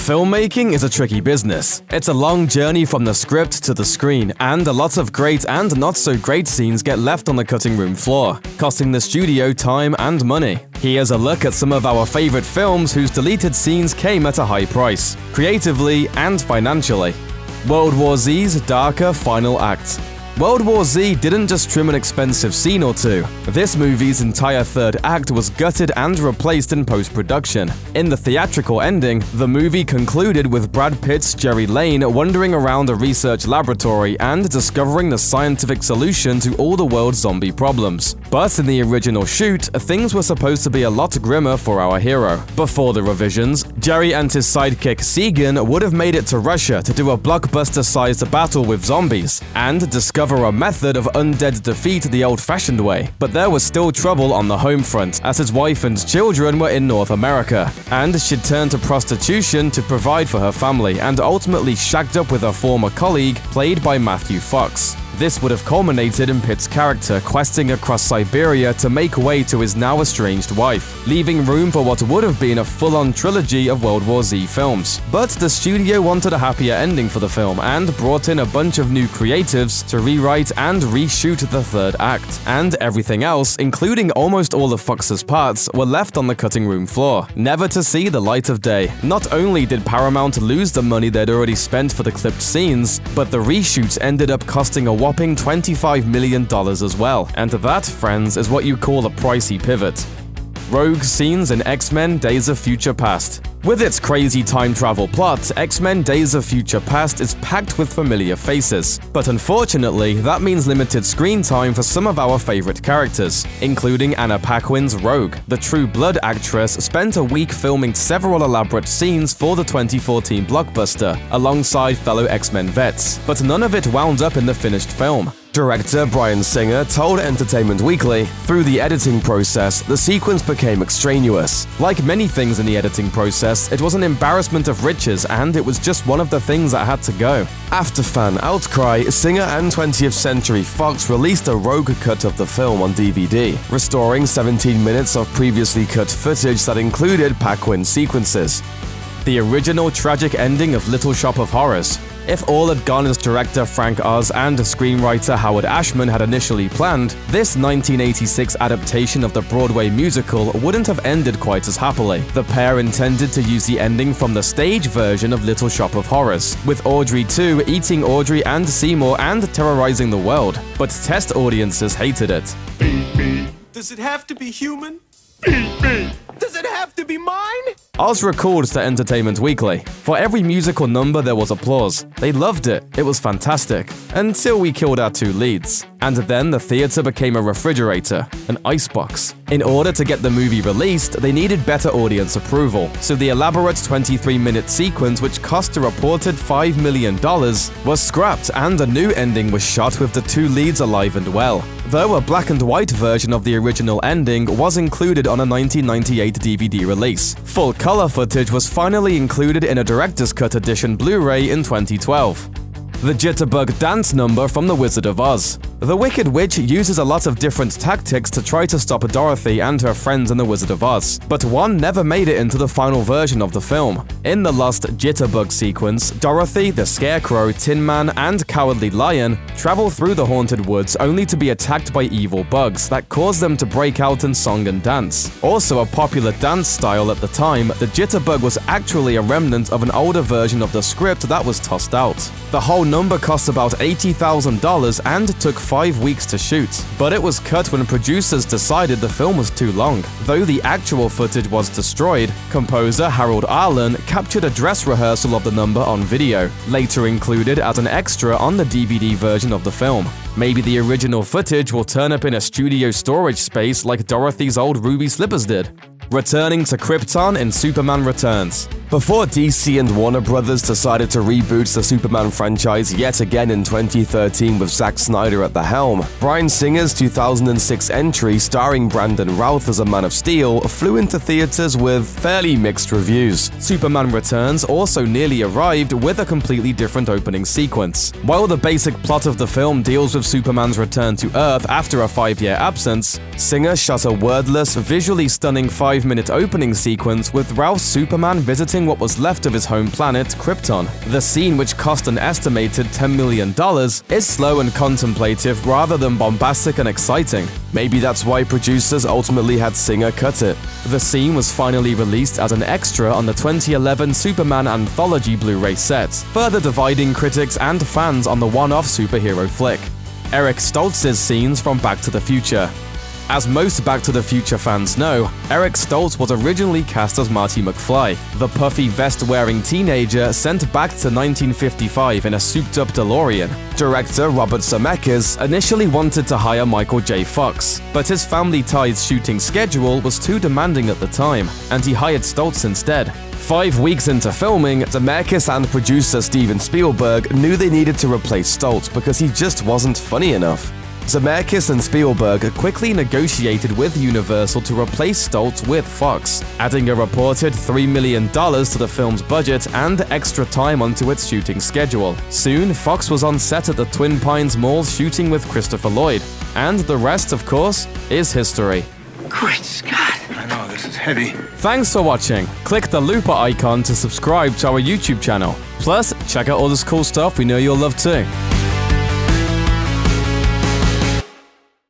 Filmmaking is a tricky business. It's a long journey from the script to the screen, and a lot of great and not-so-great scenes get left on the cutting room floor, costing the studio time and money. Here's a look at some of our favorite films whose deleted scenes came at a high price, creatively and financially. World War Z's darker final act. World War Z didn't just trim an expensive scene or two. This movie's entire third act was gutted and replaced in post-production. In the theatrical ending, the movie concluded with Brad Pitt's Jerry Lane wandering around a research laboratory and discovering the scientific solution to all the world's zombie problems. But in the original shoot, things were supposed to be a lot grimmer for our hero. Before the revisions, Jerry and his sidekick Segan would have made it to Russia to do a blockbuster-sized battle with zombies, and discover a method of undead defeat the old-fashioned way. But there was still trouble on the home front, as his wife and children were in North America, and she'd turned to prostitution to provide for her family, and ultimately shacked up with her former colleague, played by Matthew Fox. This would have culminated in Pitt's character questing across Siberia to make way to his now estranged wife, leaving room for what would have been a full-on trilogy of World War Z films. But the studio wanted a happier ending for the film and brought in a bunch of new creatives to rewrite and reshoot the third act. And everything else, including almost all of Fox's parts, were left on the cutting room floor, never to see the light of day. Not only did Paramount lose the money they'd already spent for the clipped scenes, but the reshoots ended up costing a whopping $25 million as well. And that, friends, is what you call a pricey pivot. Rogue scenes in X-Men Days of Future Past. With its crazy time travel plot, X-Men Days of Future Past is packed with familiar faces. But unfortunately, that means limited screen time for some of our favorite characters, including Anna Paquin's Rogue. The True Blood actress spent a week filming several elaborate scenes for the 2014 blockbuster, alongside fellow X-Men vets, but none of it wound up in the finished film. Director Bryan Singer told Entertainment Weekly, "Through the editing process, the sequence became extraneous. Like many things in the editing process, it was an embarrassment of riches, and it was just one of the things that had to go." After fan outcry, Singer and 20th Century Fox released a rogue cut of the film on DVD, restoring 17 minutes of previously cut footage that included Paquin sequences. The original tragic ending of Little Shop of Horrors. If all had gone as director Frank Oz and screenwriter Howard Ashman had initially planned, this 1986 adaptation of the Broadway musical wouldn't have ended quite as happily. The pair intended to use the ending from the stage version of Little Shop of Horrors, with Audrey 2 eating Audrey and Seymour and terrorizing the world, but test audiences hated it. Beep, beep. Does it have to be human? Beep, beep. Does it have to be mine? Oz recalled to Entertainment Weekly, "For every musical number there was applause. They loved it. It was fantastic. Until we killed our two leads. And then the theater became a refrigerator, an icebox. In order to get the movie released, they needed better audience approval. So the elaborate 23-minute sequence, which cost a reported $5 million, was scrapped, and a new ending was shot with the two leads alive and well. Though a black and white version of the original ending was included on a 1998 DVD release. Full color footage was finally included in a director's cut edition Blu-ray in 2012. The Jitterbug dance number from The Wizard of Oz. The Wicked Witch uses a lot of different tactics to try to stop Dorothy and her friends in The Wizard of Oz, but one never made it into the final version of the film. In the lost Jitterbug sequence, Dorothy, the Scarecrow, Tin Man, and Cowardly Lion travel through the haunted woods only to be attacked by evil bugs that cause them to break out in song and dance. Also a popular dance style at the time, the Jitterbug was actually a remnant of an older version of the script that was tossed out. The whole number cost about $80,000 and took 5 weeks to shoot, but it was cut when producers decided the film was too long. Though the actual footage was destroyed, composer Harold Arlen captured a dress rehearsal of the number on video, later included as an extra on the DVD version of the film. Maybe the original footage will turn up in a studio storage space like Dorothy's old ruby slippers did. Returning to Krypton in Superman Returns. Before DC and Warner Brothers decided to reboot the Superman franchise yet again in 2013 with Zack Snyder at the helm, Bryan Singer's 2006 entry starring Brandon Routh as a Man of Steel flew into theaters with fairly mixed reviews. Superman Returns also nearly arrived with a completely different opening sequence. While the basic plot of the film deals with Superman's return to Earth after a 5-year absence, Singer shot a wordless, visually stunning 5-minute opening sequence with Routh's Superman visiting saving what was left of his home planet, Krypton. The scene, which cost an estimated $10 million, is slow and contemplative rather than bombastic and exciting. Maybe that's why producers ultimately had Singer cut it. The scene was finally released as an extra on the 2011 Superman Anthology Blu-ray set, further dividing critics and fans on the one-off superhero flick. Eric Stoltz's scenes from Back to the Future. As most Back to the Future fans know, Eric Stoltz was originally cast as Marty McFly, the puffy vest-wearing teenager sent back to 1955 in a souped-up DeLorean. Director Robert Zemeckis initially wanted to hire Michael J. Fox, but his Family Ties shooting schedule was too demanding at the time, and he hired Stoltz instead. 5 weeks into filming, Zemeckis and producer Steven Spielberg knew they needed to replace Stoltz because he just wasn't funny enough. Zemeckis and Spielberg quickly negotiated with Universal to replace Stoltz with Fox, adding a reported $3 million to the film's budget and extra time onto its shooting schedule. Soon, Fox was on set at the Twin Pines Mall shooting with Christopher Lloyd, and the rest, of course, is history. Great Scott. I know, this is heavy. Thanks for watching. Click the looper icon to subscribe to our YouTube channel. Plus, check out all this cool stuff we know you'll love too.